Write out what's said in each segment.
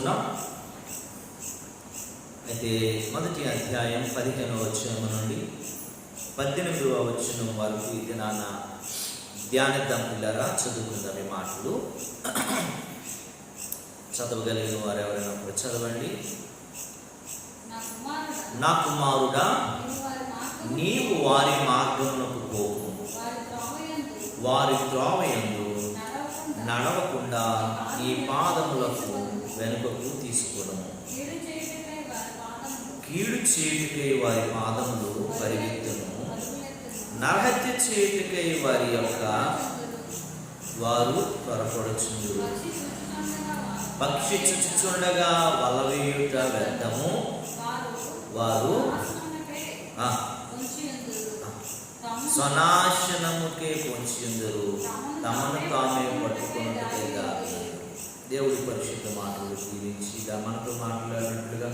చూస్తున్నాం. అయితే మొదటి అధ్యాయం 15వ వచనం నుండి 18వ వచనం వరకు ఇది నాన్న ధ్యానిద్దాం పిల్లరా. చదువుకుందాం ఈ మాటలు. చదవగలిగిన వారు ఎవరైనా చదవండి. నా కుమారుడా, నీవు వారి మార్గమునకు పోకు, వారి త్రోవయందు నడవకుండా నీ పాదములకు వెనుకకు తీసుకును. కీడు చేయుటకై వారి పాదములు పరిగెత్తును, నరహత్య చేయుటకై వారి యొక్క వారు త్వరపడుచుందురు. పక్షి చుచుచుండగా వలవేయుట వ్యర్థము, వారు స్వనాశనముకే పొంచియుందురు, తమను తామే పట్టుకున్నట్టుగా కాదు. దేవుడి పరిశుద్ధ మాటలు దీవించి మనతో మాట్లాడినట్లుగా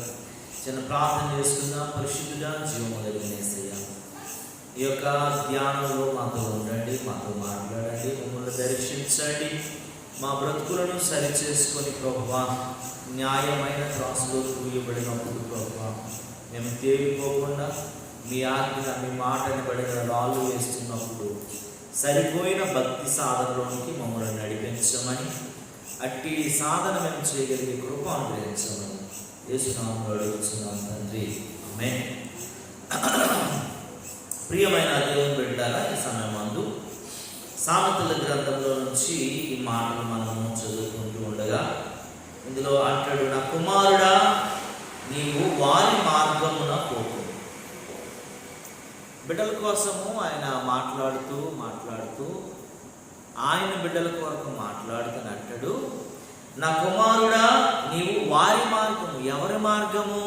చిన్న ప్రార్థన చేసుకుందాం. పరిశుద్ధుడా, జీవము కలిగిన యేసయ్య, ఈ యొక్క ధ్యానంలో మాతో ఉండండి, మాతో మాట్లాడండి, మమ్మల్ని దర్శించండి. మా బ్రతుకులను సరిచేసుకొని ప్రభువా, న్యాయమైన త్రాసులో తూయబడినప్పుడు ప్రభువా, మేము తేలిపోకుండా మీ ఆజ్ఞ, మీ మాటని బడిన రాళ్ళు వేస్తున్నప్పుడు సరిపోయిన భక్తి సాధనలోనికి మమ్మల్ని నడిపించమని, అట్టి సాధన మేము చేయగలిగే కృప అనుగ్రహించమని యేసునామములో అడుగుతున్నాం తండ్రి, ఆమేన్. ప్రియమైన దేవుని బిడ్డలారా, ఈ సమయమందు సామెతల గ్రంథంలో నుంచి ఈ మాటలు మనము చదువుకుంటూ ఉండగా ఇందులో అంటాడు, నా కుమారుడా, నీవు వారి మార్గమున పోకు. బిడ్డల కోసము ఆయన మాట్లాడుతూ ఆయన బిడ్డల కొరకు మాట్లాడుతూ అంటాడు, నా కుమారుడా, నీవు వారి మార్గము. ఎవరి మార్గము?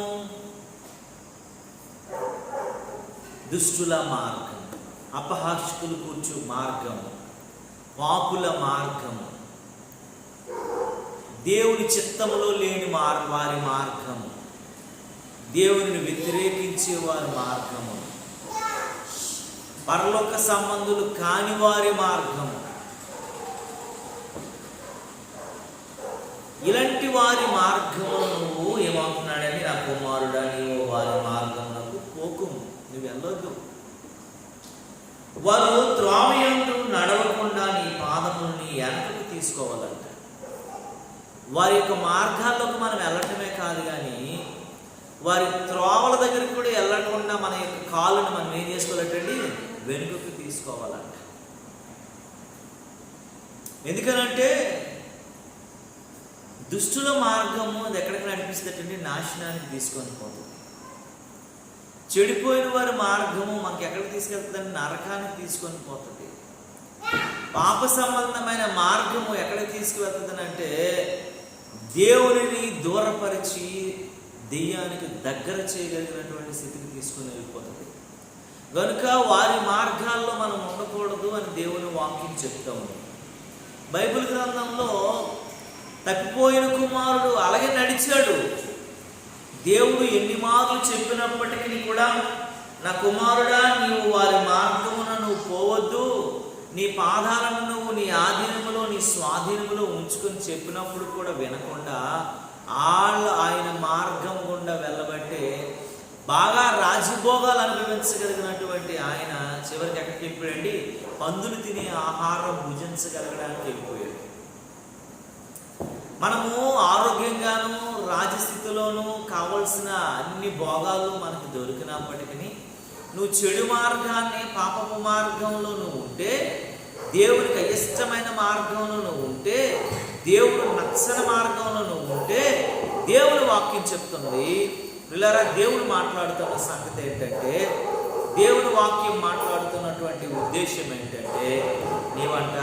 దుష్టుల మార్గం, అపహాస్కులు కూర్చు మార్గము, పాపుల మార్గము, దేవుని చిత్తములో లేని వారి మార్గము, దేవుని వ్యతిరేకించే వారి మార్గము, పరలోక సంబంధులు కాని వారి మార్గము, ఇలాంటి వారి మార్గమును నువ్వు ఏమవుతున్నాడని, నా కుమారుడా, నీవు వారి మార్గమునకు పోకుము, నువ్వు వెళ్ళొద్దు. వారు త్రోవయందు నడవకుండా నీ పాదముల్ని వెనకకు తీసుకోవాలంట. వారి యొక్క మార్గాల్లోకి మనం వెళ్ళటమే కాదు కానీ వారి త్రోవల దగ్గరికి కూడా వెళ్ళకుండా మన యొక్క కాళ్ళను మనం ఏం చేసుకోవాలంటండి, వెనుకకు తీసుకోవాలంట. ఎందుకనంటే దుష్టుల మార్గము అది ఎక్కడికి నడిపిస్తుందంటే నాశనానికి తీసుకొని పోతుంది. చెడిపోయిన వారి మార్గము మనకి ఎక్కడికి తీసుకెళ్తుందంటే నరకానికి తీసుకొని పోతుంది. పాప సంబంధమైన మార్గము ఎక్కడికి తీసుకువెళ్తుందనంటే దేవునిని దూరపరిచి దెయ్యానికి దగ్గర చేయగలిగినటువంటి స్థితికి తీసుకుని వెళ్ళిపోతుంది. కనుక వారి మార్గాల్లో మనం ఉండకూడదు అని దేవుని వాక్యం చెప్తా ఉంది. బైబిల్ గ్రంథంలో తప్పిపోయిన కుమారుడు అలాగే నడిచాడు. దేవుడు ఎన్ని మార్లు చెప్పినప్పటికీ కూడా, నా కుమారుడా, నీవు వారి మార్గమున నువ్వు పోవద్దు, నీ పాదాలను నువ్వు నీ ఆధీనములో నీ స్వాధీనములో ఉంచుకొని చెప్పినప్పుడు కూడా వినకుండా ఆయన మార్గం గుండా వెళ్ళబట్టే బాగా రాజభోగాలు అనుభవించగలిగినటువంటి ఆయన చివరికి ఎక్కడికి వెళ్ళిపోయాడండి, పందులు తినే ఆహారం భుజించగలగడానికి వెళ్ళిపోయాడు. మనము ఆరోగ్యంగాను రాజస్థితిలోనూ కావలసిన అన్ని భోగాలు మనకు దొరికినప్పటికీ నువ్వు చెడు మార్గాన్ని, పాపపు మార్గంలో నువ్వు ఉంటే, దేవునికి అయిష్టమైన మార్గంలో నువ్వు ఉంటే, దేవుడు నచ్చని మార్గంలో నువ్వు ఉంటే, దేవుని వాక్యం చెప్తుంది పిల్లరా, దేవుడు మాట్లాడుతున్న సంగతి ఏంటంటే, దేవుని వాక్యం మాట్లాడుతున్నటువంటి ఉద్దేశం ఏంటంటే, నీవంట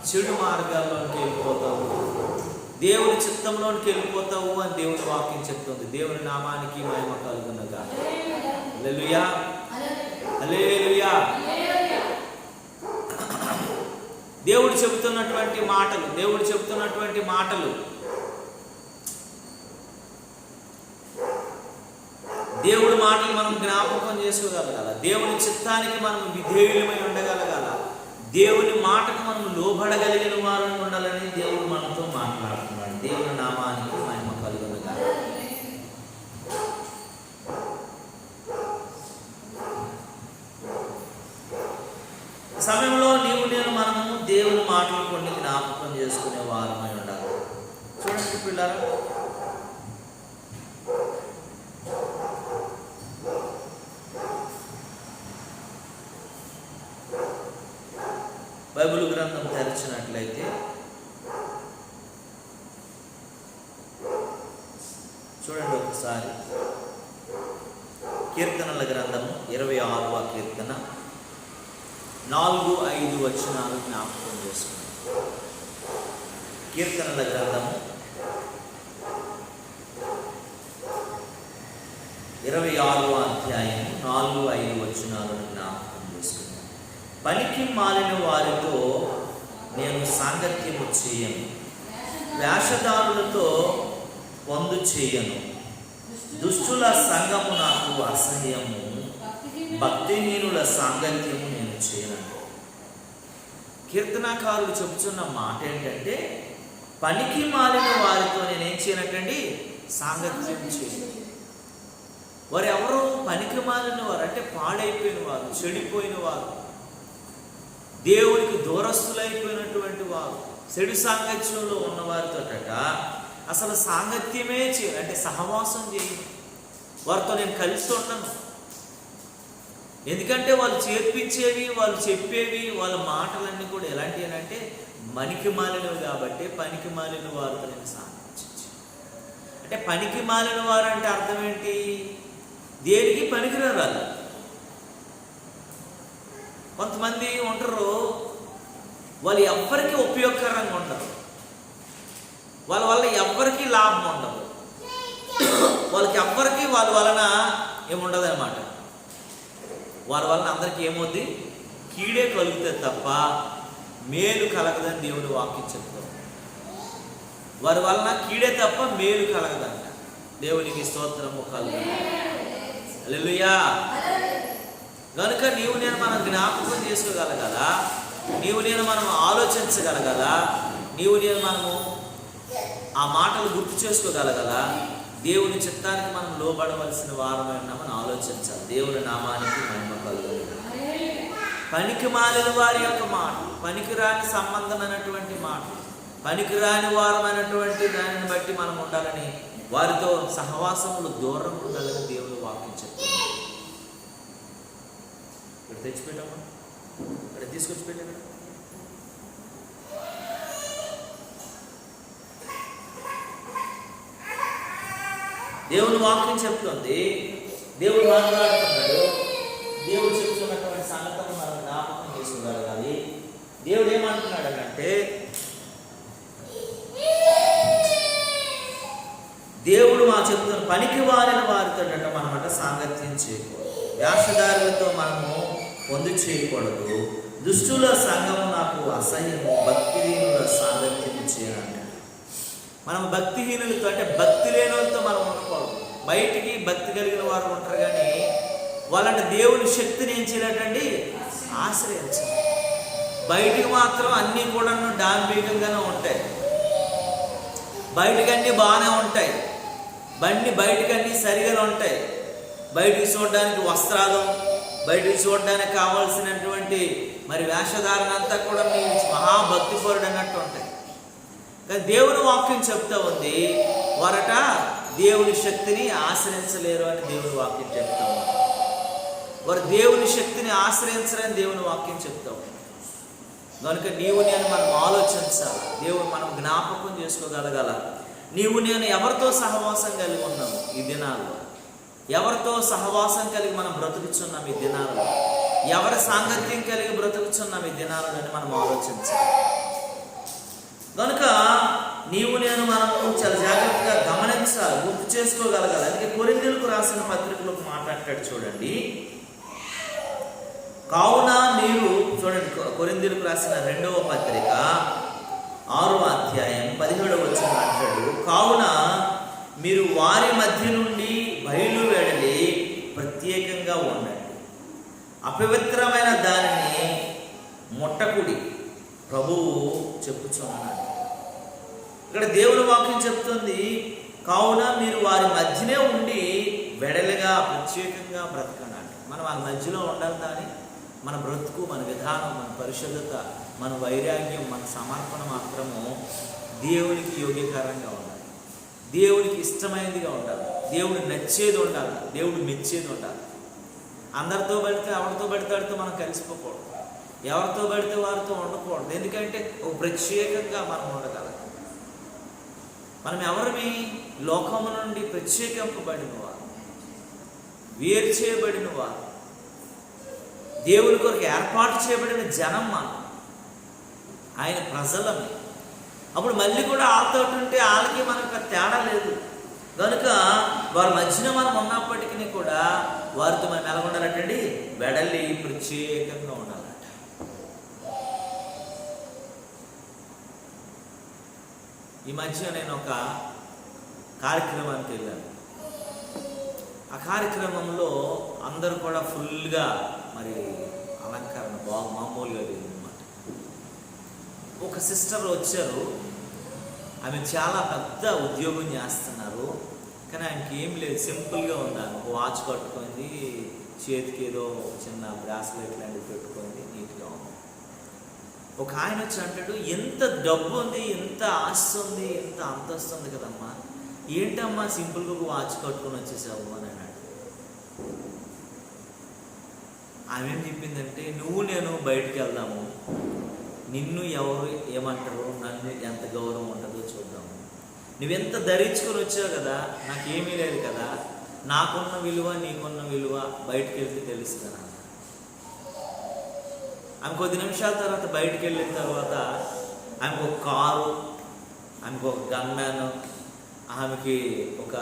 చెడు మార్గాల్లోకి వెళ్ళిపోతావు, దేవుని చిత్తంలోనికి వెళ్ళిపోతావు అని దేవుని వాక్యం చెప్తుంది. దేవుని నామానికి మహిమ కలుగునగా. హల్లెలూయా, హల్లెలూయా. దేవుడు చెబుతున్నటువంటి మాటలు దేవుడి మాటలు మనం జ్ఞాపకం చేసుకోగలగాల. దేవుని చిత్తానికి మనం విధేయులమై ఉండగలగాల. దేవుని మాటకు మనం లోబడగలిగిన వారు ఉండాలని దేవుడు మనతో మాట్లాడుతున్నాడు. దేవుని నామానికి మహిమ కలుగును. సమయంలో నీవు నేను మనము దేవుని మాటలు కొన్ని జ్ఞాపకం చేసుకునే వారమై ఉండాలి. చూడండి పిల్లలు, బైబిల్ గ్రంథం తెరచినట్లయితే చూడండి ఒకసారి, కీర్తనల గ్రంథము 26వ కీర్తన 4-5 వచనాలు జ్ఞాపకం చేసుకున్నాం. కీర్తనల గ్రంథము 26వ అధ్యాయం 4-5 వచనాలను జ్ఞాపకం చేసుకున్నాం. పనికి మాలిన వారితో నేను సాంగత్యము చేయను, వేషధారులతో పొందు చేయను, దుష్టుల సంగము నాకు అసహ్యము, భక్తిహీనుల సాంగత్యము నేను చేయను. కీర్తనాకారుడు చెబుతున్న మాట ఏంటంటే, పనికి మాలిన వారితో నేనేం చేయనటండి, సాంగత్యం చేయను. వారు ఎవరు? పనికి మాలిన వారు అంటే పాడైపోయిన వారు, చెడిపోయిన వారు, దేవునికి దూరస్తులైపోయినటువంటి వారు, చెడు సాంగత్యంలో ఉన్నవారితోట అసలు సాంగత్యమే చేయను, అంటే సహవాసం చేయను. వారితో నేను కలిసి ఉండను. ఎందుకంటే వాళ్ళు చేర్పించేవి, వాళ్ళు చెప్పేవి, వాళ్ళ మాటలన్నీ కూడా ఎలాంటివి అంటే పనికి మాలినవి. కాబట్టి పనికి మాలిన వారితో నేను సాంగత్యం. అంటే పనికి మాలిన వారు అంటే అర్థం ఏంటి? దేనికి పనికిరారు. కొంతమంది ఉంటారు, వాళ్ళు ఎవ్వరికి ఉపయోగకరంగా ఉంటారు, వాళ్ళ వల్ల ఎవ్వరికి లాభం ఉండదు, వాళ్ళకి ఎవ్వరికి వాళ్ళ వలన ఏముండదు అనమాట. వాళ్ళ వలన అందరికీ ఏమవుద్ది? కీడే కలుగుతుంది తప్ప మేలు కలగదని దేవుని వాక్యం చెప్తాం. వారి వలన కీడే తప్ప మేలు కలగదంట. దేవునికి స్తోత్రము కలుగును. హల్లెలూయా. కనుక నీవు నేను మనం జ్ఞాపకం చేసుకోగలగల, నీవు నేను మనం ఆలోచించగలగల, నీవు నేను మనము ఆ మాటలు గుర్తు చేసుకోగలగల, దేవుని చిత్తానికి మనం లోబడవలసిన వారమై ఉన్నామని ఆలోచించాలి. దేవుని నామానికి మహిమ కలుగును. పనికి మాలిన వారి యొక్క మాట, పనికిరాని సంబంధమైనటువంటి మాట, పనికిరాని వారమైనటువంటి దానిని బట్టి మనం ఉండాలని, వారితో సహవాసములు దూరం ఉండాలని దేవుని వాక్యం చెప్తుంది. ఇక్కడ తెచ్చిపెట్టామా? ఇక్కడ తీసుకొచ్చి పెట్టాను. దేవుని వాక్యం చెప్తుంది, దేవుడు మాట్లాడుతున్నాడు, దేవుడు చెప్తున్నటువంటి సంగతులను మనం జ్ఞాపకం చేసుకోగలగాలి. దేవుడు ఏమంటున్నాడు అంటే, దేవుడు మా చెప్తున్న పనికి వారిన వారితో మనమట సాంగత్యం చేయకూడదు, వేషధారులతో మనము పొందు చేయకూడదు, దుష్టుల సంఘము నాకు అసహ్యము, భక్తిహీనుల సాంగత్యం చేయాలంట. మనం భక్తిహీనులతో అంటే భక్తి లేని వాళ్ళతో మనం ఉండకూడదు. బయటికి భక్తి కలిగిన వారు ఉంటారు, కానీ వాళ్ళంటే దేవుని శక్తిని ఏం చేయాలంటండి, ఆశ్రయించాలి. బయటికి మాత్రం అన్నీ కూడా డాంబికంగానే ఉంటాయి, బయటికి అన్నీ బాగానే ఉంటాయి, బయటికి అన్నీ సరిగానే ఉంటాయి. బయటికి చూడడానికి వస్త్రాలు, బయటికి చూడడానికి కావాల్సినటువంటి మరి వేషధారణ అంతా కూడా మీ మహాభక్తిపరుడు అన్నట్టు ఉంటాయి. కానీ దేవుని వాక్యం చెప్తా ఉంది, వారట దేవుని శక్తిని ఆశ్రయించలేరు అని దేవుని వాక్యం చెప్తా ఉంది. వారు దేవుని శక్తిని ఆశ్రయించరని దేవుని వాక్యం చెప్తా ఉంది. కనుక నీవు నేను మనం ఆలోచించాలి, దేవుడు మనం జ్ఞాపకం చేసుకోగలగాల. నీవు నేను ఎవరితో సహవాసం కలిగి ఉన్నాము ఈ దినాల్లో, ఎవరితో సహవాసం కలిగి మనం బ్రతుకుచున్నాం ఈ దినాల్లో, ఎవరి సాంగత్యం కలిగి బ్రతుకుచున్నాం ఈ దినాలని మనం ఆలోచించాలి. కనుక నీవు నేను మనము చాలా జాగ్రత్తగా గమనించాలి, గుర్తు చేసుకోగలగాలి. అందుకే కొరింథీయులకు రాసిన పత్రికలో మాట్లాడతాడు చూడండి. కావున మీరు చూడండి, కొరింథీయులకు రాసిన 2వ పత్రిక 6వ అధ్యాయం 17వ వచనం అంటాడు, కావున మీరు వారి మధ్య నుండి బయలు వెడలి ప్రత్యేకంగా ఉండండి, అపవిత్రమైన దానిని ముట్టకుడి, ప్రభువు చెప్పుచున్నాడు. ఇక్కడ దేవుని వాక్యం చెప్తుంది, కావున మీరు వారి మధ్యనే ఉండి వెడలుగా ప్రత్యేకంగా బ్రతకండి. మనం వాళ్ళ మధ్యలో ఉండాలి, దాని మన బ్రతుకు, మన విధానం, మన పరిశుద్ధత, మన వైరాగ్యం, మన సమర్పణ మాత్రము దేవునికి యోగ్యకరంగా ఉండాలి, దేవునికి ఇష్టమైనదిగా ఉండాలి, దేవుడు నచ్చేది ఉండాలి, దేవుడు మెచ్చేది ఉండాలి. అందరితో పడితే ఎవరితో పడితే వాడితో మనం కలిసిపోకూడదు, ఎవరితో పడితే వారితో ఉండకూడదు. ఎందుకంటే ఒక ప్రత్యేకంగా మనం ఉండగలం. మనం ఎవరిమి? లోకము నుండి ప్రత్యేకింపబడిన వారు, వేరు చేయబడిన వారు, దేవుని కొరకు ఏర్పాటు చేయబడిన జనం మనం, ఆయన ప్రజలమే. అప్పుడు మళ్ళీ కూడా వాళ్ళతో ఉంటే వాళ్ళకి మనకు తేడా లేదు కనుక వారి మధ్యన మనం ఉన్నప్పటికీ కూడా వారితో మనం ఎలా ఉండాలంటండి? వెడలి ప్రత్యేకంగా ఉండాలంట. ఈ మధ్య నేను ఒక కార్యక్రమానికి వెళ్ళాను. ఆ కార్యక్రమంలో అందరూ కూడా ఫుల్గా మరి అలంకరణ మామూలుగా లేదన్నమాట. ఒక సిస్టర్ వచ్చారు, ఆమె చాలా పెద్ద ఉద్యోగం చేస్తున్నారు, కానీ ఆయనకి ఏం లేదు, సింపుల్గా ఉన్నాను. ఒక వాచ్ కట్టుకుంది, చేతికి ఏదో చిన్న బ్రాస్లెట్ లాంటివి పెట్టుకుంది, నీట్గా ఉంది. ఒక ఆయన వచ్చి అంటాడు, ఎంత డబ్బు ఉంది, ఎంత ఆస్తి ఉంది, ఎంత అంతస్తు ఉంది కదమ్మా, ఏంటమ్మా సింపుల్గా ఒక వాచ్ కట్టుకొని వచ్చేసావు అని అన్నాడు. ఆమె ఏం చెప్పిందంటే, నువ్వు నేను బయటికి వెళ్దాము, నిన్ను ఎవరు ఏమంటారు, నన్ను ఎంత గౌరవం ఉంటుందో చూద్దాము, నువ్వెంత ధరించుకొని వచ్చావు కదా, నాకేమీ లేదు కదా, నాకున్న విలువ నీకున్న విలువ బయటికి వెళ్తే తెలుసు కదా. ఆమె కొద్ది నిమిషాల తర్వాత బయటికి వెళ్ళిన తర్వాత ఆమెకు ఒక కారు, ఆమెకు ఒక గన్మ్యాన్, ఆమెకి ఒక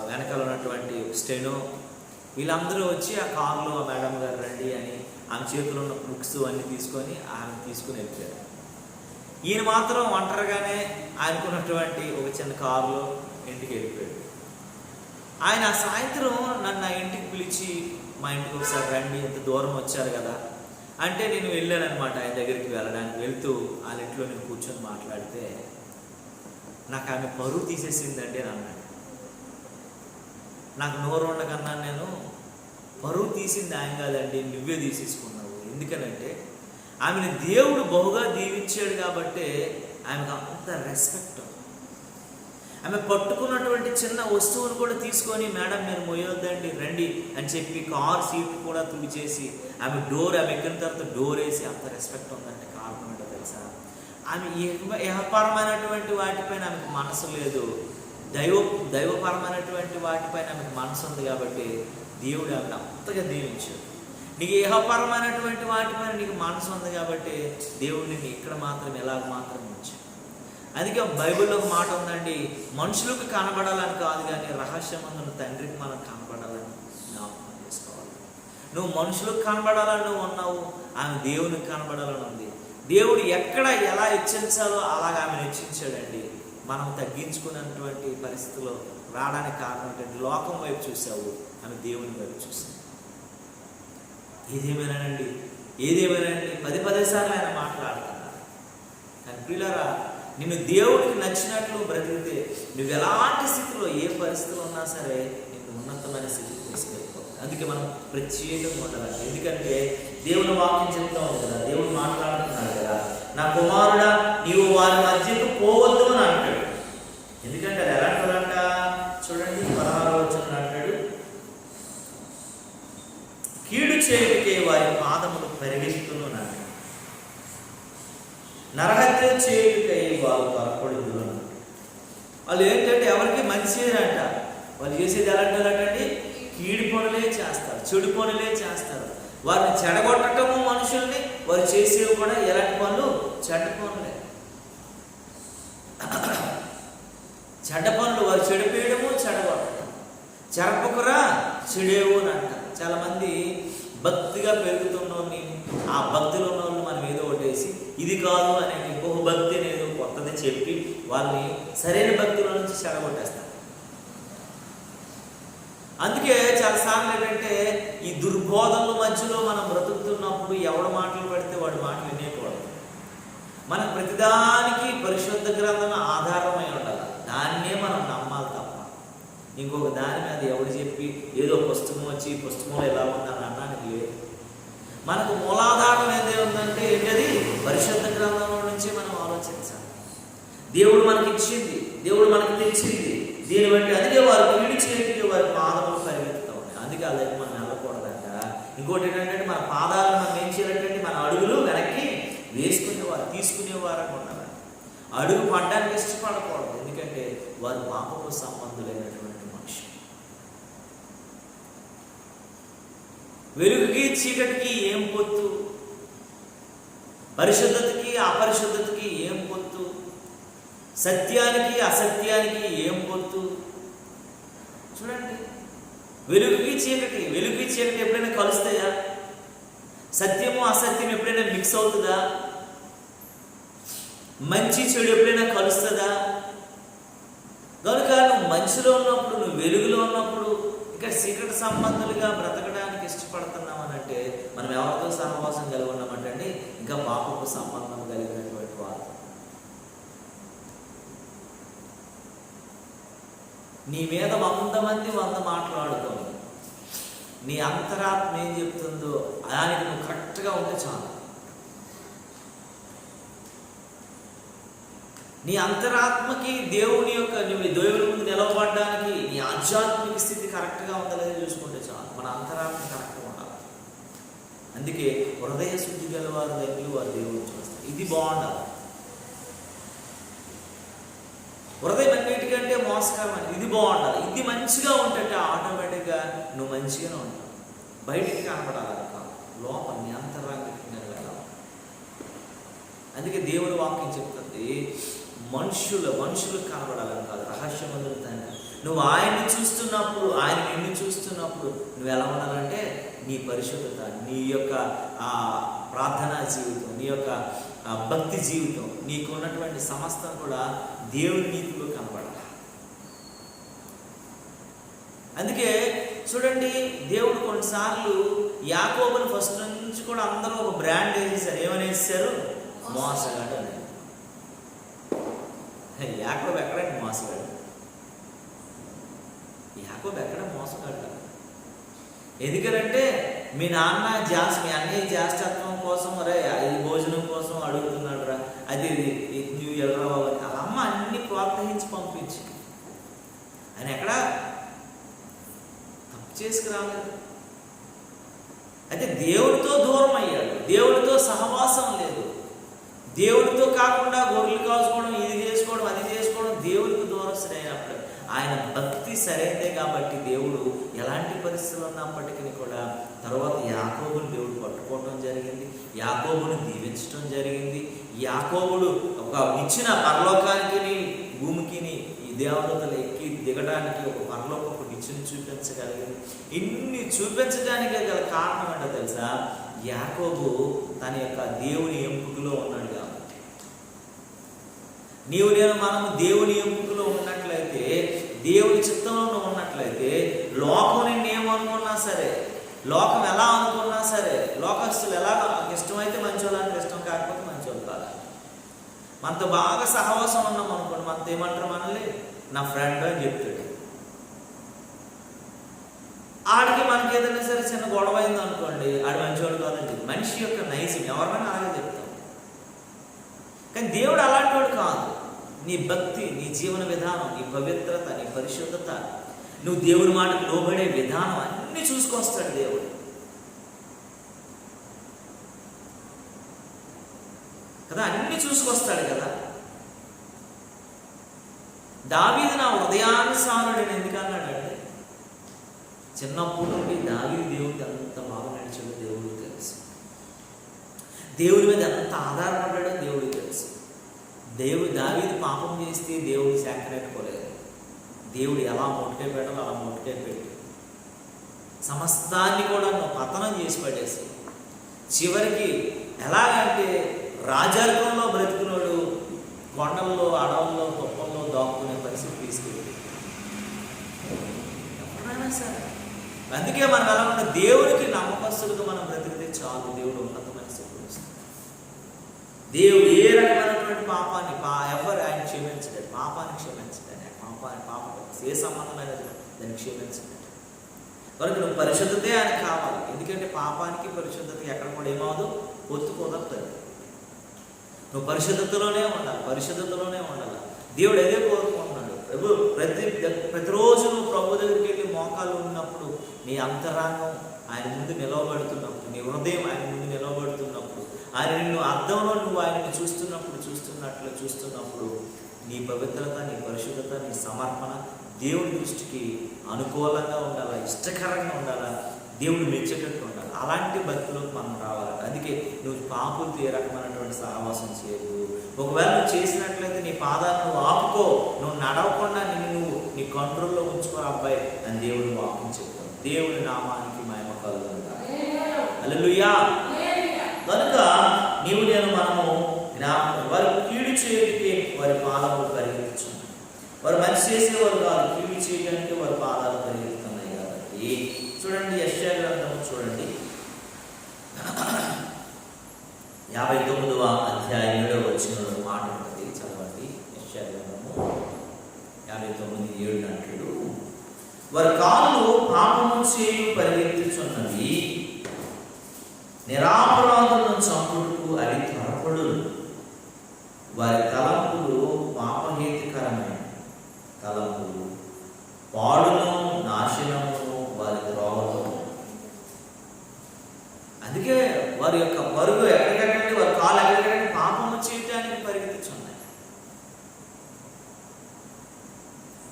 వెనకాల ఉన్నటువంటి స్టెనో, వీళ్ళందరూ వచ్చి ఆ కారులో ఆ మేడం గారు రండి అని ఆమె చేతిలో ఉన్న బుక్స్ అన్నీ తీసుకొని ఆమె తీసుకుని వెళ్ళిపోయారు. ఈయన మాత్రం ఒంటరిగానే ఆయనకున్నటువంటి ఒక చిన్న కారులో ఇంటికి వెళ్ళిపోయాడు. ఆయన సాయంత్రం నన్ను ఆ ఇంటికి పిలిచి, మా ఇంటికి ఒకసారి రండి, ఎంత దూరం వచ్చారు కదా అంటే నేను వెళ్ళానమాట. ఆయన దగ్గరికి వెళ్ళడానికి వెళ్తూ వాళ్ళ ఇంట్లో నేను కూర్చొని మాట్లాడితే, నాకు ఆమె పరువు తీసేసిందండి అని అన్నాడు. నాకు నోరు ఉండకన్నా, నేను పరువు తీసింది ఆయన కాదండి, నువ్వే తీసేసుకున్నావు. ఎందుకనంటే ఆమెను దేవుడు బహుగా దీవించాడు కాబట్టి ఆమెకు అంత రెస్పెక్ట్. ఆమె పట్టుకున్నటువంటి చిన్న వస్తువును కూడా తీసుకొని, మేడం మీరు మోయొద్దండి రండి అని చెప్పి కార్ సీట్ కూడా తుడిచేసి ఆమె ఎక్కిన తర్వాత డోర్ వేసి, అంత రెస్పెక్ట్ ఉందంటే కారణం ఏంటో తెలుసా? ఆమె యహపరమైనటువంటి వాటిపైన ఆమెకు మనసు లేదు, దైవపరమైనటువంటి వాటిపైన ఆమెకు మనసు ఉంది కాబట్టి దేవుడు ఆమెను అంతగా దీవించాడు. నీకు యహపరమైనటువంటి వాటిపైన నీకు మనసు ఉంది కాబట్టి దేవుడు నిన్ను ఇక్కడ మాత్రం ఎలాగ మాత్రం ఉంచాడు. అందుకే బైబిల్లో ఒక మాట ఉందండి, మనుషులకు కనబడాలని కాదు కానీ రహస్యమందున తండ్రికి మనం కనబడాలని జ్ఞాపకం చేసుకోవాలి. నువ్వు మనుషులకు కనబడాలని నువ్వు ఉన్నావు, ఆమె దేవునికి కనబడాలని ఉంది. దేవుడు ఎక్కడ ఎలా హెచ్చించాలో అలాగ ఆమెను హెచ్చించాడండి. మనం తగ్గించుకున్నటువంటి పరిస్థితిలో రావడానికి కారణం ఏంటంటే, లోకం వైపు చూసావు, ఆమె దేవుని వైపు చూసావు. ఏదేమైనానండి 10 సార్లు ఆయన మాట్లాడుతున్నారు. కానీ ప్రియులారా, నిన్ను దేవుడికి నచ్చినట్లు బ్రతికితే నువ్వు ఎలాంటి స్థితిలో, ఏ పరిస్థితిలో ఉన్నా సరే నిన్ను ఉన్నతమైన స్థితికి తీసుకెళ్ళిపో. అందుకే మనం ప్రత్యేకంగా ఉండాలంటే, ఎందుకంటే దేవుని వాక్యం చెప్తా ఉంది కదా, దేవుడు మాట్లాడుతున్నాడు కదా, నా కుమారుడా నీవు వారి మధ్యకు పోవద్దు అని అంటాడు. ఎందుకంటే అది ఎలాంటిదంట చూడండి, 16వ వచనం అంటాడు, కీడు చేయుటకే వారి పాదములు పరిగెత్తును అన్నాడు, నరహత్య చేయుటకై వారు త్వరపడుదురు అన్నాడు. వాళ్ళు ఏంటంటే ఎవరికి మంచి చేయరంట, వాళ్ళు చేసేది ఎలాంటి కీడు పనులే చేస్తారు, చెడు పనులే చేస్తారు. వారిని చెడగొట్టటము మనుషుల్ని, వారు చేసేవి కూడా ఎలాంటి పనులు? చెడ్డ పనులే. చెడ్డ పనులు వారు చెడిపోయడము, చెడగొట్టడం. చెరపకురా చెడేవు అని అంటారు. చాలామంది భక్తిగా పెరుగుతున్నోని, ఆ భక్తిలో ఉన్న వాళ్ళు మనం ఏదో ఒకటి వేసి ఇది కాదు అనే ఇంకొక భక్తి అనేది కొత్తది చెప్పి వాళ్ళని సరైన భక్తిలో నుంచి చెడగొట్టేస్తారు. అందుకే చాలాసార్లు ఏంటంటే ఈ దుర్బోధనల మధ్యలో మనం బ్రతుకుతున్నప్పుడు ఎవడు మాటలు పడితే వాడి మాటలు వినేయకూడదు. మనకు ప్రతిదానికి పరిశుద్ధ గ్రంథం ఆధారమై ఉండాలి, దాన్నే మనం నమ్మాలి తప్ప ఇంకొక దాని మీద ఎవడు చెప్పి ఏదో పుస్తకం వచ్చి పుస్తకంలో ఎలా ఉందని అనడానికి లేదు. మనకు మూలాధారం ఏదే ఉందంటే ఏంటది? పరిశుద్ధ గ్రంథంలో నుంచి మనం ఆలోచించాలి. దేవుడు మనకి ఇచ్చింది, దేవుడు మనకి తెచ్చింది. దీన్ని బట్టి అందుకే వారు కీడు చేయడానికి వారి పాదములు పరిగెత్తుతూ ఉన్నాయి. అందుకే అలాగే మనం వెళ్ళకూడదంట. ఇంకోటి ఏంటంటే మన పాదాలను మనం ఏం చేయాలంటే మన అడుగులు వెనక్కి వేసుకునేవారు, తీసుకునేవారు ఉన్నారంట. అడుగు పడ్డానికి ఇష్టపడకూడదు, ఎందుకంటే వారు పాపపు సంబంధులైనటువంటి మనుషులు. వెలుగుకి చీకటికి ఏం పొత్తు? పరిశుద్ధతకి అపరిశుద్ధతకి ఏం పొత్తు? సత్యానికి అసత్యానికి ఏం పొత్తు? చూడండి, వెలుగుకి చీకటి ఎప్పుడైనా కలుస్తాయా? సత్యము అసత్యం ఎప్పుడైనా మిక్స్ అవుతుందా? మంచి చెడు ఎప్పుడైనా కలుస్తుందా? కనుక నువ్వు మంచిలో ఉన్నప్పుడు, నువ్వు వెలుగులో ఉన్నప్పుడు ఇంకా చీకటి సంబంధులుగా బ్రతకడానికి ఇష్టపడుతున్నామనంటే మనం ఎవరితో సహవాసం కలిగి ఉన్నామంటే ఇంకా పాపపు సంబంధం కలిగినటువంటి వారు. నీ మీద 100 మంది 100 మాట్లాడుకోండి, నీ అంతరాత్మ ఏం చెప్తుందో దానికి నువ్వు కరెక్ట్గా ఉంటే చాలు. నీ అంతరాత్మకి దేవుని యొక్క నువ్వు దేవుని ముందు నిలవబడడానికి నీ ఆధ్యాత్మిక స్థితి కరెక్ట్గా ఉందా లేదా చూసుకుంటే చాలు. మన అంతరాత్మ కరెక్ట్గా ఉండాలి. అందుకే హృదయ శుద్ధి గలవారు దగ్గర వారు దేవుడిని చూస్తారు. ఇది బాగుండాలి. హృదయం అన్నిటికంటే మోసకరమైన ఇది బాగుండాలి. ఇది మంచిగా ఉంటే ఆటోమేటిక్గా నువ్వు మంచిగానే ఉంటావు. బయటికి కనపడాలి కాదు, లోపల నీ అంతరానికి వెళ్ళాలి. అందుకే దేవుని వాక్యం చెప్తుంది, మనుషులు కనబడాలని కాదు, రహస్యమందుల తండ్రి. నువ్వు ఆయన్ని చూస్తున్నప్పుడు, ఆయన నిన్ను చూస్తున్నప్పుడు నువ్వు ఎలా ఉండాలంటే నీ పరిశుద్ధత, నీ యొక్క ప్రార్థనా జీవితం, నీ యొక్క భక్తి జీవితం, నీకు ఉన్నటువంటి సమస్తం కూడా దేవుని నీతిలో కనబడాలి. అందుకే చూడండి, దేవుడు కొన్నిసార్లు యాకోబుని ఫస్ట్ నుంచి కూడా అందరూ ఒక బ్రాండ్ వేసేసారు. ఏమని వేసేసారు? మోసగాడు అని. యాకోబు ఎక్కడండి మోసగాడు? యాకోబు ఎక్కడ మోసగాడు? ఎందుకంటే మీ నాన్న మీ అన్నయ్య జ్యేష్ఠత్వం కోసం ఈ భోజనం కోసం అడుగుతున్నాడు రా, అది నువ్వు వెళ్ళరా అని వాళ్ళ అమ్మ అన్ని ప్రోత్సహించి పంపించి ఆయన ఎక్కడ తప్పు చేసుకురాలేదు. అయితే దేవుడితో దూరం అయ్యాడు, దేవుడితో సహవాసం లేదు. దేవుడితో కాకుండా గొర్రెలు కాసుకోవడం, ఇది చేసుకోవడం, అది చేసుకోవడం, దేవుడికి దూరస్తుడైనప్పుడు ఆయన భక్తి సరైనదే కాబట్టి దేవుడు ఎలాంటి పరిస్థితులు ఉన్నప్పటికీ కూడా తర్వాత యాకోబుని దేవుడు పట్టుకోవడం జరిగింది, యాకోబుని దీవించడం జరిగింది. యాకోబుడు ఒక ఇచ్చిన పరలోకానికి భూమికి ఈ దేవతలు ఎక్కి దిగడానికి ఒక పరలోకపు నిచ్చెను చూపించగలిగింది. ఇన్ని చూపించడానికి గల కారణం ఏంటో తెలుసా? యాకోబు తన యొక్క దేవుని ఎంపికలో ఉన్నాడు కాబట్టి. మనము దేవుని ఎంపికలో ఉన్నట్లయితే, దేవుని చిత్తంలో ఉన్నట్లయితే, లోకం నిన్ను ఏమనుకున్నా సరే, లోకం ఎలా అనుకున్నా సరే, లోకస్తులు ఎలా ఇష్టమైతే మంచోళ్ళు అంటే ఇష్టం, కాకపోతే మంచోళ్ళు కాదు. మనతో బాగా సహవాసం ఉన్నాం అనుకోండి, మనతో ఏమంటారు? మనల్ని నా ఫ్రెండ్ అని చెప్తాడు. ఆడికి మనకి ఏదైనా సరే చిన్న గొడవ అయింది అనుకోండి, ఆడు మంచివాడు కాదండి. మనిషి యొక్క నైజం ఎవరైనా అలాగే చెప్తాం. కానీ దేవుడు అలాంటి వాడు కాదు. నీ భక్తి, నీ జీవన విధానం, నీ పవిత్రత, నీ పరిశుద్ధత, నువ్వు దేవుడి మాటకు లోబడే విధానం అన్నీ చూసుకొస్తాడు దేవుడు. కదా, అన్నీ చూసుకొస్తాడు కదా. దావీదు నా హృదయానుసారుడని ఎందుకన్నాడంటే, చిన్నప్పటి నుండి దావీదు దేవుడికి ఎంత బాగా నడిచాడో దేవుడికి తెలుసు. దేవుడి మీద ఎంత ఆధారపడ్డాడో దేవుడికి తెలుసు. దావీదు పాపం చేస్తే దేవుడు శాఖనెట్టుకోలేదు. దేవుడు ఎలా మొట్టకాయ పెట్టాలో అలా మొట్టకాయ పెట్టి సమస్తాన్ని కూడా పతనం చేసి పడేసి చివరికి ఎలాగంటే రాజార్గంలో బ్రతికినోడు కొండల్లో, అడవుల్లో, తుప్పల్లో దాక్కునే పరిస్థితి తీసుకెళ్ళి ఎప్పుడైనా సరే. అందుకే మనం ఎలా ఉంటే దేవుడికి నమ్మకస్తులుగా మనం బ్రతికితే చాలు, దేవుడు ఉన్నతమైన స్థితిలో వస్తుంది. దేవుడు ఏ రకమైనటువంటి పాపాన్ని ఎవరు ఆయన క్షమించలేదు. పాపాన్ని క్షమించలేదు, పాపం ఏ సంబంధమైనది దాన్ని క్షమించలేదు. కనుక నువ్వు పరిశుద్ధతే ఆయన కావాలి. ఎందుకంటే పాపానికి పరిశుద్ధత ఎక్కడ కూడా ఏమవదు, పొత్తు కుదరదు. నువ్వు పరిశుద్ధతలోనే ఉండాలి. దేవుడు అదే కోరుకుంటున్నాడు. ప్రతిరోజు నువ్వు ప్రభు దగ్గరికి వెళ్ళి మోకాలు ఉన్నప్పుడు, నీ అంతరంగం ఆయన ముందు నిలవబడుతున్నప్పుడు, నీ హృదయం ఆయన ముందు నిలవబడుతున్నప్పుడు, ఆయన నిన్ను అద్దంలో నువ్వు ఆయనని చూస్తున్నప్పుడు నీ పవిత్రత, నీ పరిశుద్ధత, నీ సమర్పణ దేవుడి దృష్టికి అనుకూలంగా ఉండాలా, ఇష్టకరంగా ఉండాలా, దేవుడు మెచ్చేటట్టు ఉండాలి. అలాంటి భక్తిలోకి మనం రావాలి. అందుకే నువ్వు పాపులతో ఏ రకమైనటువంటి సహవాసం చేయదు. ఒకవేళ నువ్వు చేసినట్లయితే నీ పాదాలను నువ్వు ఆపుకో, నువ్వు నడవకుండా నువ్వు నీ కంట్రోల్లో ఉంచుకో అబ్బాయి అని దేవుడు వాక్యం చెప్తాడు. దేవుడి నామానికి మహిమ కలుగుతుంది. హల్లెలూయా. కనుక మనము జ్ఞాపకం, వారు కీడు చేయడానికి వారి పాదాలు పరిగెత్తుచున్నారు. వారు మంచి చేసిన వారు కాదు, కీడు చేయడానికి వారి పాదాలు పరిగెత్తుతున్నాయి. కాబట్టి చూడండి, యెషయా గ్రంథం చూడండి 59వ అధ్యాయం 7వ వచనంలో మాట ఉంటుంది. చదవండి. యెషయా గ్రంథము 59:7 అంటాడు, వారి కాళ్ళు పాపము చేయు పరిగెత్తుచున్నవి, నిరాపరాధులను చంపుటకు అవి త్వరపడు, వారి తలంపులు పాపహేతుకరమైన తలంపులు, పాడును నాశనమును వారి త్రోవలో. అందుకే వారి యొక్క పరుగు ఎక్కడికంటే, వారి కాలు ఎక్కడికంటే పాపము చేయటానికి పరిగెత్తుచున్నాయి.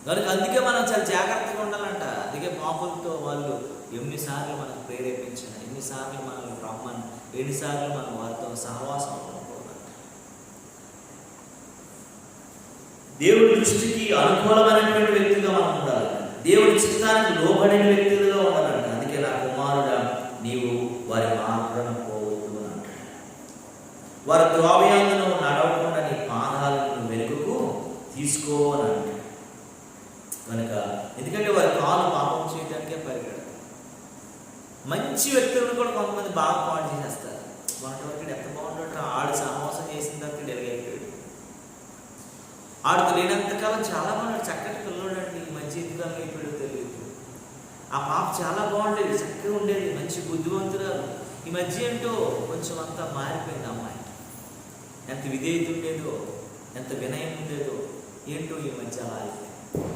కనుక అందుకే మనం చాలా జాగ్రత్తగా ఉండాలంట. అందుకే పాపులతో వాళ్ళు ఎన్నిసార్లు మనకు ప్రేరేపించిన, ఎన్నిసార్లు మనల్ని రమ్మని, ఎన్నిసార్లు మనం వారితో సహవాసం అనుకోవాలి. దేవుడి దృష్టికి అనుకూలమైనటువంటి వ్యక్తిగా మనం ఉండాలి. దేవుడి చిత్తానికి లోబడిన వ్యక్తులుగా ఉండాలంట. అందుకే నా కుమారుడా, నీవు వారి మార్గం పోవద్దు అని అంటాడు. వారి త్రోవయందును నడవకుండా నీ పాదాలను వెనుకకు తీసుకో అని అంటాడు. కనుక ఎందుకంటే వారి కాలు పాపం చేయడానికే పరిగెడతారు. మంచి వ్యక్తులను కూడా కొంతమంది బాగా పాడు చేసేస్తారు. వాటి ఎంత బాగుంటాడు, ఆడు సహవాసం చేసిన తర్వాత ఎరగైపోయాడు. ఆడుతూ లేనంతకాలం చాలా బాగున్నాడు, చక్కటి పిల్లడండి. ఈ మధ్య ఎందుకు అయిపోయాడో తెలియదు. ఆ పాప చాలా బాగుండేది, చక్కగా ఉండేది, మంచి బుద్ధివంతురాలు. ఈ మధ్య ఏంటో కొంచెం అంతా మారిపోయింది. అమ్మాయి ఎంత విధేయత ఉండేదో, ఎంత వినయం ఉండేదో ఏంటో ఈ మధ్య అలా అయిపోయింది.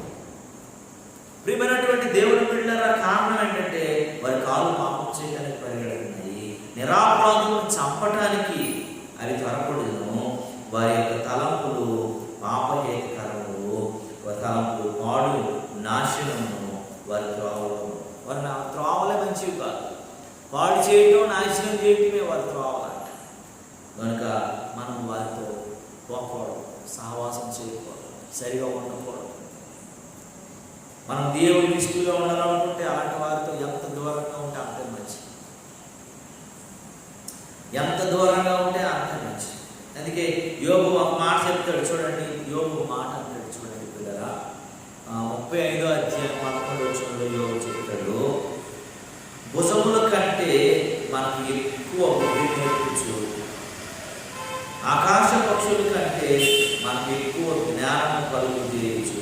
ప్రియమైనటువంటి దేవుని బిడ్డలారా, కారణం ఏంటంటే వారి కాలు పాపం చేయడానికి పరిగెడుతున్నాయి, నిరాపరాధులను చంపటానికి అవి త్వరపడును, వారి యొక్క తలంపులు పాపహేతుకరములు, వారి తలంపులు పాడు నాశనము వారి త్రోవలు. వారి త్రోవలే మంచివి కాదు, పాడు చేయటం నాశనం చేయటమే వారి త్రోవలంట. కనుక మనం వారితో పోకూడదు, సహవాసం చేయకూడదు, సరిగా ఉండకూడదు. మనం దేవుడి దృష్టిలో ఉండాలనుకుంటే అలాంటి వారితో ఎంత దూరంగా ఉంటే అంతే మంచిది, ఎంత దూరంగా ఉంటే అంతే మంచిది. అందుకే యోబు ఒక మాట చెప్తాడు చూడండి. యోబు మాట అంటాడు చూడండి పిల్లరా, 35వ అధ్యాయం 11వ వచనంలో యోబు చెప్తాడు, భుజముల కంటే మనకు ఎక్కువ బుద్ధి నేర్పుచు, ఆకాశ పక్షుల కంటే మనకు ఎక్కువ జ్ఞానం కలుగు చేయొచ్చు,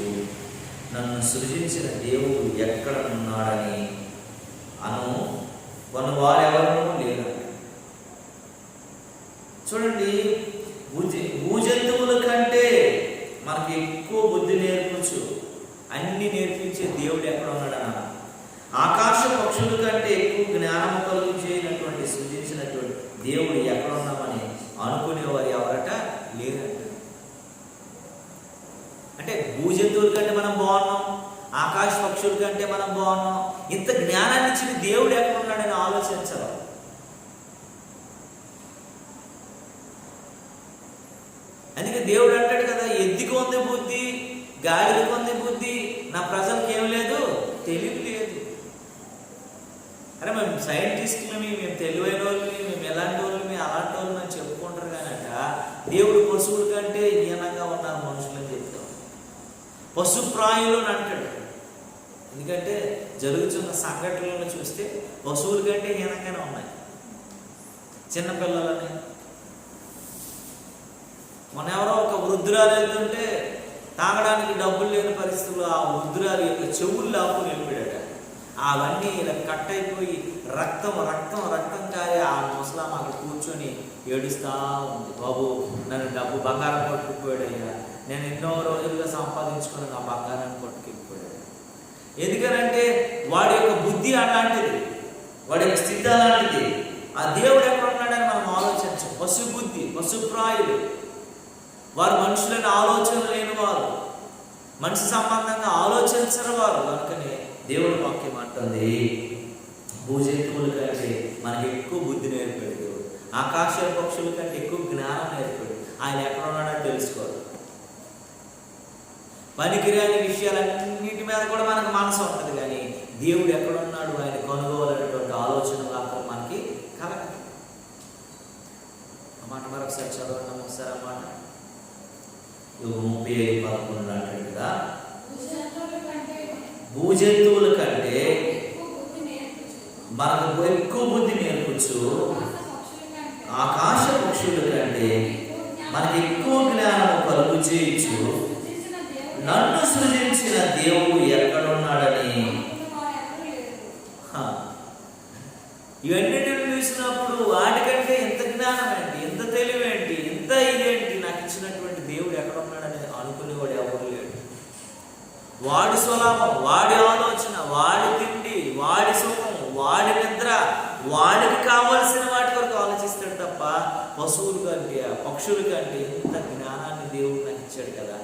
నన్ను సృజించిన దేవుడు ఎక్కడ ఉన్నాడని కొను వారెవరూ లేరు. చూడండి, భూజంతువుల కంటే మనకి ఎక్కువ బుద్ధి నేర్పచ్చు, అన్ని నేర్పించే దేవుడు ఎక్కడ ఉన్నాడన్న, ఆకాశ పక్షుల కంటే ఎక్కువ జ్ఞానం కలుగు చేయనటువంటి సృజించినటువంటి దేవుడు ఎక్కడ ఉన్నామని అనుకునేవారు ఎవరట లేరంట. అంటే భూజంతువుల కంటే మనం బాగున్నాం, ఆకాశ పక్షుల కంటే మనం బాగున్నాం, ఇంత జ్ఞానాన్ని ఇచ్చిన దేవుడు ఎక్కడ ఉన్నాడని ఆలోచించాలి. అందుకే దేవుడు అంటాడు కదా, ఎద్దుకు ఉంది బుద్ధి, గాడిదకు ఉంది బుద్ధి, నా ప్రజలకు ఏం లేదు, తెలివి లేదు. అరే మేము సైంటిస్టులని, మేము తెలివైన వాళ్ళని, మేము ఎలాంటి వాళ్ళని, అలాంటి వాళ్ళని అని చెప్పుకుంటారు కానట, దేవుడు పశువుల కంటే హీనంగా ఉన్నారు మనుషులని చెప్తాం. పశుప్రాయులు అని అంటాడు. ఎందుకంటే జరుగుతున్న సంఘటనలను చూస్తే పశువుల కంటే హీనంగానే ఉన్నాయి. చిన్నపిల్లలని, మన ఎవరో ఒక వృద్ధురాలు వెళ్తుంటే తాగడానికి డబ్బులు లేని పరిస్థితుల్లో ఆ వృద్ధురాలు యొక్క చెవులు లాక్కుని వెళ్ళిపోయాడట. అవన్నీ ఇలా కట్ అయిపోయి రక్తం రక్తం రక్తం కారి ఆ ముసలాం అక్కడ కూర్చొని ఏడుస్తూ ఉంది. బాబు, నన్ను డబ్బు బంగారం కొట్టుకుపోయాడయ్యా, నేను ఎన్నో రోజులుగా సంపాదించుకుని నా బంగారాన్ని కొట్టుకెళ్ళిపోయాడు. ఎందుకనంటే వాడి యొక్క బుద్ధి అలాంటిది, వాడి యొక్క స్థితి అలాంటిది. ఆ దేవుడు ఎక్కడ ఉన్నాడని మనం ఆలోచించం. పశు బుద్ధి, పశుప్రాయులు, వారు మనుషులని ఆలోచన లేని వారు, మనిషి సంబంధంగా ఆలోచించని వారు. కనుకనే దేవుడి వాక్యం అంటుంది, భూజంతువుల కంటే మనకి ఎక్కువ బుద్ధి నేర్పాడు దేవుడు. ఆకాశ పక్షుల కంటే ఎక్కువ జ్ఞానం నేర్పాడు. ఆయన ఎక్కడ ఉన్నాడో తెలుసుకోవాలి. పనికిరాని విషయాలన్నిటి మీద కూడా మనకు మనసు ఉంటుంది, కానీ దేవుడు ఎక్కడున్నాడు ఆయన కనుగోవాలనేటువంటి ఆలోచన మాత్రం మనకి కలగదు. ఆ మాట మరొకసారి చదవండి, ఒకసారి ఆ మాట. 35:11 అంటాడు కదా, భూజంతువుల కంటే మనకు ఎక్కువ బుద్ధి నేర్పుచ్చు, ఆకాశ పక్షుల కంటే మనకి ఎక్కువ జ్ఞానం కలుగు చేయొచ్చు, నన్ను సృజించిన దేవుడు ఎక్కడున్నాడని. ఇవన్నిటిని చూసినప్పుడు వాటికంటే ఎంత జ్ఞానం ఏంటి, ఎంత తెలివేంటి, ఎంత ఇదేంటి, నాకు ఇచ్చినటువంటి దేవుడు ఎక్కడున్నాడని అనుకునేవాడు ఎవరు లేడు. వాడి స్వలాభం, వాడి ఆలోచన, వాడి తిండి, వాడి సుఖం, వాడి నిద్ర, వాడికి కావలసిన వాటి వరకు ఆలోచిస్తాడు తప్ప పశువుల కంటే పక్షుల కంటే ఎంత జ్ఞానాన్ని దేవుడు నాకు ఇచ్చాడు కదా,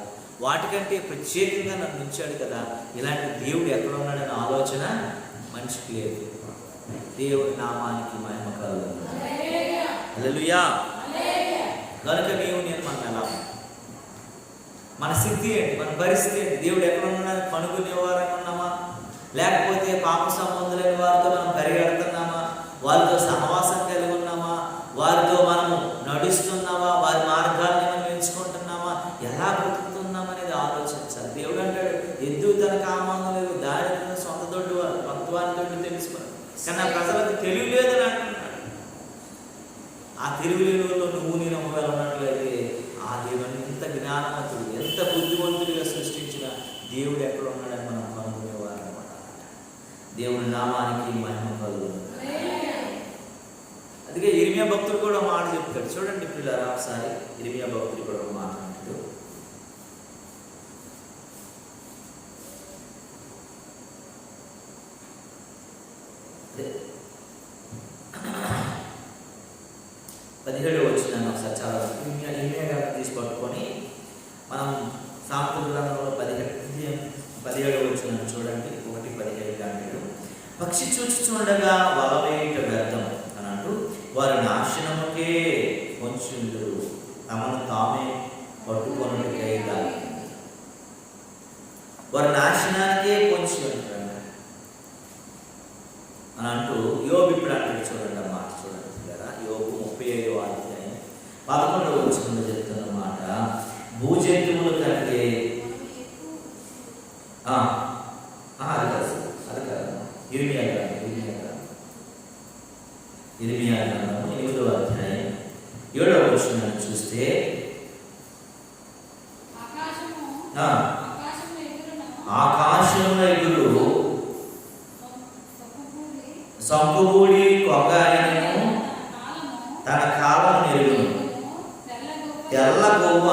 వాటికంటే ప్రత్యేకంగా నన్ను ఉంచాడు కదా, ఇలాంటి దేవుడు ఎక్కడ ఉన్నాడనే ఆలోచన మనిషికి లేదు. దేవుడి నామానికి మహిమ కలుగును. హల్లెలూయా. కనుక నీవు నేను మనం ఎలా, మన స్థితి ఏంటి, మన పరిస్థితి ఏంటి, దేవుడు ఎక్కడ ఉన్నాడని కనుగొనే వారంగా ఉన్నామా, లేకపోతే పాప సంబంధులైన వారితో మనం పరిగెడుతున్నామా, వారితో సహవాసం కలిగి ఉన్నామా, వారితో మనము నడుస్తున్నామా, వారి మార్గాన్ని మనం ఎంచుకుంటున్నామా, ఎలా బ్రతుకుతున్నాం అనేది ఆలోచించాలి. దేవుడు అంటాడు, ఎద్దు తన కామాను లేదు, దారి తన సొంత దొడ్డు వారు భక్తువాని దొడ్డు తెలుసుకున్నాడు. కానీ ఆ ప్రజలకు తెలివి లేదని అంటున్నాడు. ఆ తెలివి లేని వాళ్ళు నువ్వు నేను ఒకవేళ ఉన్నట్లయితే ఆ దేవుని ఎంత జ్ఞానవంతుడు, ఎంత బుద్ధివంతుడిగా సృష్టించిన దేవుడు ఎక్కడ ఉన్నాడని మనం కనుగొనేవారు అనమాట. దేవుడి నామానికి మహిమ కలుగును. అందుకే ఇర్మియా భక్తుడు కూడా మాట చెప్తాడు. చూడండి పిల్లరా, ఒకసారి ఇర్మియా భక్తుడు కూడా మాట్లాడుతూ, అదే 17వ వచనాన్ని ఒకసారి చాలా ఇర్మియా గారిని తీసి పట్టుకొని మనం సామెతల గ్రంథంలో 17వ వచనాన్ని చూడండి. 1:17 అంటాడు, పక్షి చూచుచుండగా వలవేయుట వ్యర్థం అని అంటూ వారి నాశనముకే వంచుందురు, తమను తామే పట్టుకొనుటకై గాలి. వారి నాశనానికే పొంచి ఉంటారు అని అంటూ యోబు ఇప్పుడు అంటాడు. చూడండి ఆ మాట చూడండి కదా, యోబు 35వ అధ్యాయం 11వ వచనంలో చెప్తున్న మాట, భూజంతువుల కంటే అది కాదు ఇర్మియా గ్రంథం 8వ అధ్యాయం 7వ వచనాన్ని చూస్తే, ఆకాశంలో ఎగురు సంపుగూడి కొగాయను తన కాలం నెరుగును, తెల్ల గోవ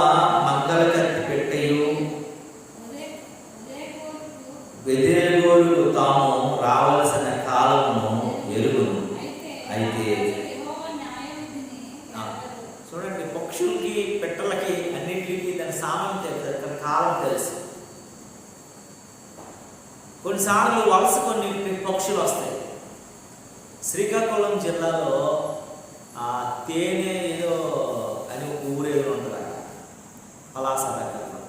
మంగళ కత్తి పెట్టెయు వెదిరేగోడు తాము రావలసిన కాలమును ఎరుగును. అయితే చూడండి, పక్షులకి పెట్టలకి అన్నింటికి దాని సామం తెలుసు, తన కాలం తెలుసు. కొన్నిసార్లు వలస కొన్ని పక్షులు వస్తాయి. శ్రీకాకుళం జిల్లాలో తేనె ఏదో అని ఒక ఊరేదో ఉంటుంది, పలాస దగ్గరలో.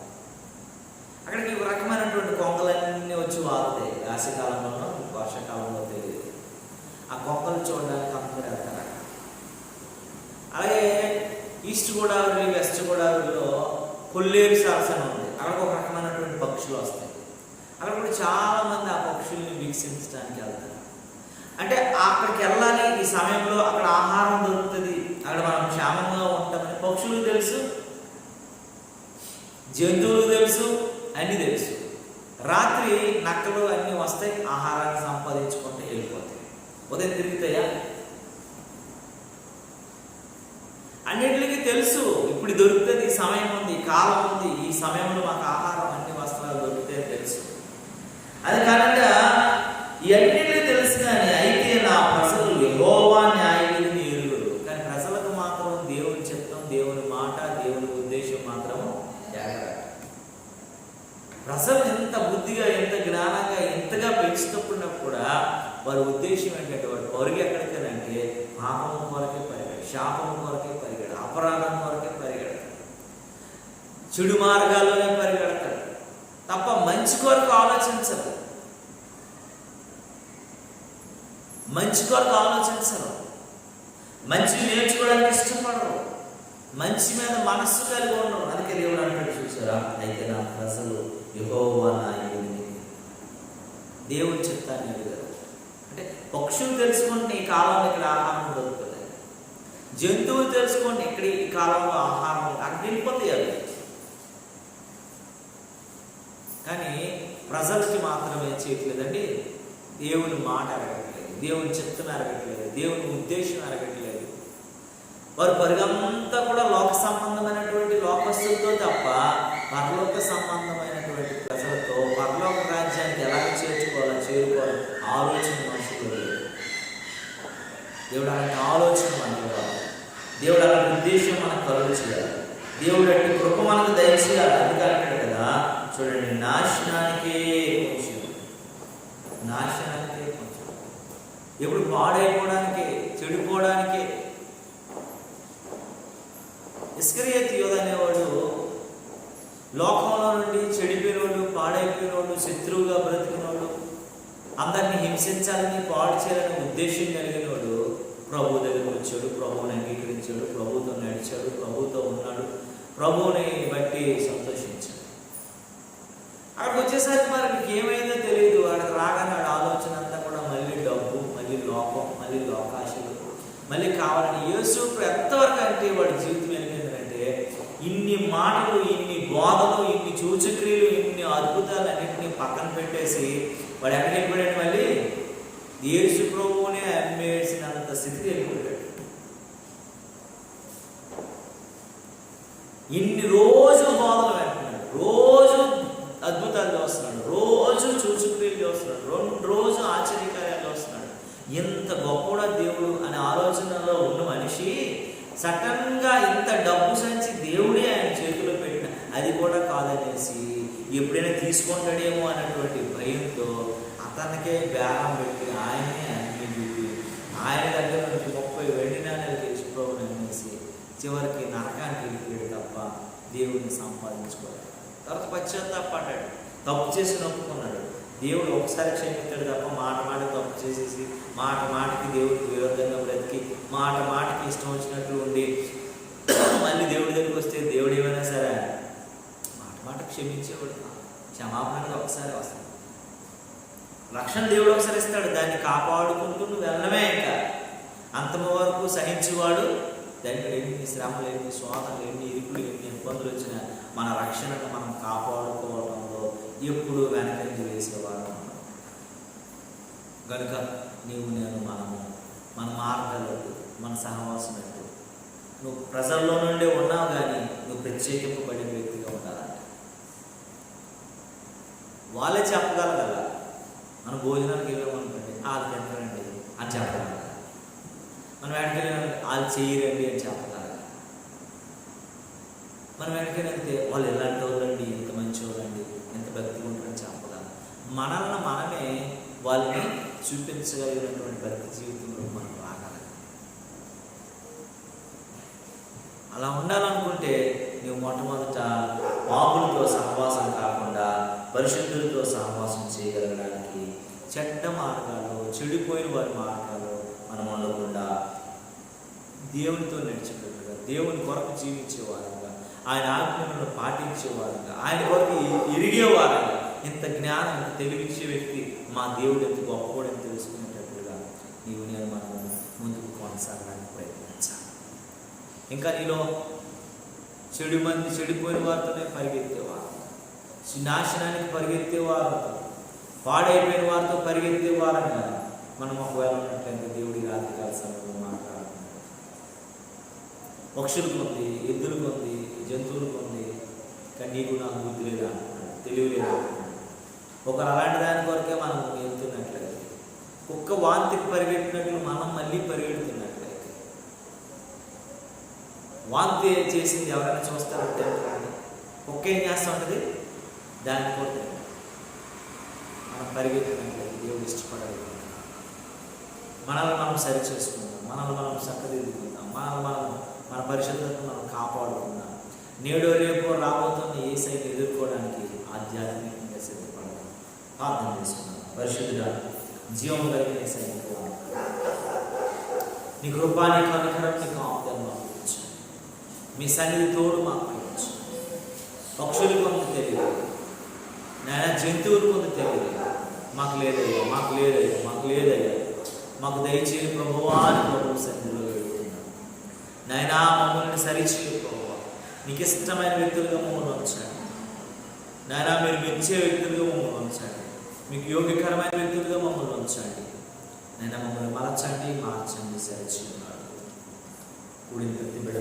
అక్కడికి ఒక రకమైనటువంటి కొంగలన్నీ వచ్చి వారుతాయి. వేసవికాలంలోనో వర్షాకాలంలో తెలియదు. ఆ కొంగలు చూడడానికి అందరూ వెళ్తారు. అలాగే ఈస్ట్ గోదావరి, వెస్ట్ గోదావరిలో కొల్లేరు సరసన ఉంది. అక్కడ ఒక రకమైనటువంటి పక్షులు వస్తాయి. అక్కడ కూడా చాలామంది ఆ పక్షుల్ని వీక్షించడానికి వెళ్తారు. అంటే అక్కడికి వెళ్ళాలి, ఈ సమయంలో అక్కడ ఆహారం దొరుకుతుంది, అక్కడ మనం క్షేమంగా ఉంటామని పక్షులకు తెలుసు, జంతువులకు తెలుసు, అన్నీ తెలుసు. రాత్రి నక్కలు అన్నీ వస్తాయి, ఆహారాన్ని సంపాదించుకుంటాయి. ఉదయం తిరుగుతాయా? అన్నింటికి తెలుసు ఇప్పుడు దొరుకుతుంది, ఈ సమయం ఉంది, కాలం ఉంది, ఈ సమయంలో మాకు ఆహారం అన్ని వస్త్రాలు దొరుకుతాయని తెలుసు. అది కారణంగా ఇవన్నిటికీ తెలుసు. కానీ అయితే నా ప్రజలు యెహోవా న్యాయవిధిని ఎరుగరు. కానీ ప్రజలకు మాత్రం దేవుని చిత్తం, దేవుని మాట, దేవుని ఉద్దేశం మాత్రం జాగ్రత్త. ప్రజలు ఎంత బుద్ధిగా, ఎంత జ్ఞానంగా, ఎంతగా పెంచుతున్నప్పుడు కూడా వారి ఉద్దేశం ఏంటంటే వాడు పరుగు ఎక్కడికేనంటే పాపం కొరకే పరిగెడు, శాపం కొరకే పరిగెడు, అపరాధం కొరకే పరిగెడతాడు, చెడు మార్గాల్లోనే పరిగెడతాడు తప్ప మంచి కొరకు ఆలోచించరు. మంచి కొరకు ఆలోచించరు, మంచి నేర్చుకోవడానికి ఇష్టపడరు, మంచి మీద మనస్సు కలిగి ఉండరు. అందుకే దేవుడు అంటాడు చూసారా, అయితే నా ప్రజలు యెహోవా న్యాయవిధిని, దేవుని చిత్తాన్ని ఎరుగరు. అంటే పక్షులు తెలుసుకుంటే ఈ కాలంలో ఇక్కడ ఆహారం దొరుకుతుంది, జంతువులు తెలుసుకోండి ఇక్కడ ఈ కాలంలో ఆహారం అక్కడ వెళ్ళిపోతాయి అవి. కానీ ప్రజలకి మాత్రం ఏం చేయట్లేదండి, దేవుని మాట అరగట్లేదు, దేవుని చిత్తం అరగట్లేదు, దేవుని ఉద్దేశం అరగట్లేదు. వారు పరుగంతా కూడా లోక సంబంధమైనటువంటి లోకస్తులతో తప్ప పరలోక సంబంధమైనటువంటి ప్రజలతో పరలోక రాజ్యానికి ఎలా చేరుకోవాలి ఆలోచన మనుషులు లేదు. దేవుడు అలాంటి ఆలోచన మనకు ఇవ్వాలి, దేవుడు అలాంటి ఉద్దేశం మనకు కలుగు చేయాలి, దేవుడు అట్టి కృప మనకు దయచేయాలి. అందుకే అంటాడు కదా చూడండి, నాశనానికే కొంచెం, నాశనానికే కొంచెం, ఎప్పుడు పాడైపోవడానికే, చెడిపోవడానికే. ఇస్కరియోతు యోధ అనేవాడు లోకంలో నుండి చెడిపోయినోడు, పాడైపోయినోడు, శత్రువుగా బ్రతికినోడు, అందరినీ హింసించాలని, పాడు చేయాలని ఉద్దేశం కలిగినోడు ప్రభు దగ్గరికి వచ్చాడు, ప్రభువుని అంగీకరించాడు, ప్రభువుతో నడిచాడు, ప్రభువుతో ఉన్నాడు, ప్రభువుని బట్టి సంతోషించాడు. అక్కడికి వచ్చేసరికి మరి నీకు ఏమైందో తెలియదు. అక్కడికి రాగానే ఆలోచన అంతా కూడా మళ్ళీ డబ్బు, మళ్ళీ లోకం, మళ్ళీ లోకాశలు, మళ్ళీ కావాలని. యేసు ఎంతవరకు అంటే వాడి జీవితం ఏమైందంటే ఇన్ని మాటలు, ఇన్ని బోధలు, ఇన్ని సూచక్రియలు, ఇన్ని అద్భుతాలు అన్నింటినీ పక్కన పెట్టేసి వాడు ఎక్కడికి వెళ్ళిపోయాడు, మళ్ళీ యేసు ప్రభువునే అమ్మేసినంత స్థితికి వెళ్ళిపోయాడు. ఇన్ని రోజు బోధలు వెంటున్నాడు, రోజు అద్భుతాలు చూస్తున్నాడు, రోజు సూచక్రియలు చూస్తున్నాడు, రోజు ఆశ్చర్యకార్యాలు చూస్తున్నాడు. ఎంత గొప్పడా దేవుడు అనే ఆలోచనలో ఉన్న మనిషి సడన్గా ఇంత డబ్బు సంచి దేవుడే ఆయన చేతిలో పెట్టిన అది కూడా కాదనేసి ఎప్పుడైనా తీసుకుంటాడేమో అన్నటువంటి భయంతో అతనికే బేరం పెట్టి ఆయనే అన్ని చూపి ఆయన దగ్గర నుంచి 30 వెండి నాణేలు తెచ్చుకోవడం అనేసి చివరికి నరకానికి వెళ్ళిపోయాడు తప్ప దేవుడిని సంపాదించుకోవాలి. తర్వాత పశ్చాత్తాపడ్డాడు, తప్పు చేసి నొప్పుకున్నాడు. దేవుడు ఒకసారి క్షమిస్తాడు తప్ప మాట మాటకి తప్పు చేసేసి మాట మాటకి దేవుడికి విరోధంగా బ్రతికి మాట మాటకి ఇష్టం వచ్చినట్లు ఉండి మళ్ళీ దేవుడి దగ్గరికి వస్తే దేవుడు ఏమైనా సరే మాట మాట క్షమించేవాడు. క్షమాపణ ఒకసారి వస్తుంది, రక్షణ దేవుడు ఒకసారి ఇస్తాడు, దాన్ని కాపాడుకుంటూ నువ్వు వెళ్ళడమే. ఇంకా అంతమ వరకు సహించేవాడు. దానికి ఎన్ని శ్రమలు, ఎన్ని శోధనలు, ఎన్ని ఇరుకులు, ఎన్ని ఇబ్బందులు వచ్చినా మన రక్షణను మనం కాపాడుకోవడంలో ఎప్పుడు వెనకంజ వేసేవాడు. కనుక నీవు నేను మనము మన మార్గాలకు, మన సహవాసం ఎట్టు. నువ్వు ప్రజల్లో నుండి ఉన్నావు కానీ నువ్వు ప్రత్యేకింపబడిన వ్యక్తిగా ఉండాలంట. వాళ్ళే చెప్పగలగల. మనం భోజనానికి వెళ్ళామనుకోండి, వాళ్ళు తింటారండి అని చెప్పగలగాలి. మనం వెంటనే వాళ్ళు చేయరండి అని చెప్పగలగాలి. మనం వెంటనే వెళ్తే వాళ్ళు ఎలాంటి వాళ్ళండి, ఎంత మంచి వాళ్ళండి, ఎంత భక్తిగా ఉంటారని చెప్పగలగాలి. మనల్ని మనమే వాళ్ళని చూపించగలిగినటువంటి భక్తి జీవితంలో మనం రాగలం. అలా ఉండాలనుకుంటే నువ్వు మొట్టమొదట పాపులతో సహవాసం కాకుండా పరిశుద్ధులతో సహవాసం చేయగలగడానికి చెడ్డ మార్గాలు, చెడిపోయిన వారి మార్గాలు మనం ఉండకుండా దేవునితో నడిచేటట్టుగా, దేవుని కొరకు జీవించేవారుగా, ఆయన ఆజ్ఞలను పాటించేవారుగా, ఆయన కొరకు ఎరిగేవారుగా, ఇంత జ్ఞానం, ఇంత తెలివిచ్చే వ్యక్తి మా దేవుడు ఎంత గొప్పవాడని తెలుసుకునేటట్టుగా నీవు నేను మనము ముందుకు కొనసాగడానికి ప్రయత్నించాలి. ఇంకా నీలో చెడిపోయిన వారితోనే పరిగెత్తేవారు, నాశనానికి పరిగెత్తేవారు, పాడైపోయిన వారితో పరిగెత్తేవారంగా మనం ఒకవేళ ఉన్నట్లయితే దేవుడి రాత్రి కాల సమయంలో మాట్లాడుతున్నాం. పక్షులకు ఉంది, ఎద్దులకు ఉంది, జంతువులకు ఉంది, కానీ నీకు నాకు బుద్ధి లేదా అంటున్నాడు, తెలివి లేదా అంటున్నాడు. ఒకరు అలాంటి దాని కొరకే మనం వెళ్తున్నట్లయితే, కుక్క వాంతికి పరిగెట్టినట్లు మనం మళ్ళీ పరిగెడుతున్నట్లయితే, వాంతి చేసింది ఎవరైనా చూస్తారంటే కుక్క ఏం చేస్తూ ఉంటుంది, దాని కొరకు మనం పరిగెత్తినట్లయితే దేవుడు ఇష్టపడాలి. మనల్ని మనం సరి చేసుకుందాం, మనల్ని మనం చక్కదిద్దుకుందాం, మన పరిశుద్ధతను మనం కాపాడుకుందాం. నేడు రేపు రాబోతున్న యేసయ్యను ఎదుర్కోవడానికి ఆధ్యాత్మికంగా సిద్ధపడదాం. ప్రార్థన చేసుకుందాం. పరిశుద్ధుడా, జీవం కలిగిన యేసయ్యకు నీ కృపా, నీ కనికరం, నీ కాపుదల మాకు ఇచ్చాను. మీ సన్నిధి తోడు మాకు ఇచ్చు. పక్షులు కొంత తెలియదు, నేను జంతువులు కొంత తెలియదు, మాకు లేదయ్యా, మాకు లేదయ్యా, మాకు లేదయ్యా, మాకు దయచేసి ప్రభువా అని ప్రభువు సన్నిధిలో వేడుకున్నాను. నాయనా, మమ్మల్ని సరిచేయ ప్రభువా, నీకు ఇష్టమైన వ్యక్తులుగా మమ్మల్ని ఉంచండి. నాయనా, మీరు మెచ్చే వ్యక్తులుగా మమ్మల్ని ఉంచండి, మీకు యోగ్యకరమైన వ్యక్తులుగా మమ్మల్ని ఉంచండి. నాయనా, మమ్మల్ని మలచండి, మార్చండి, సరిచేయండి. కూడిన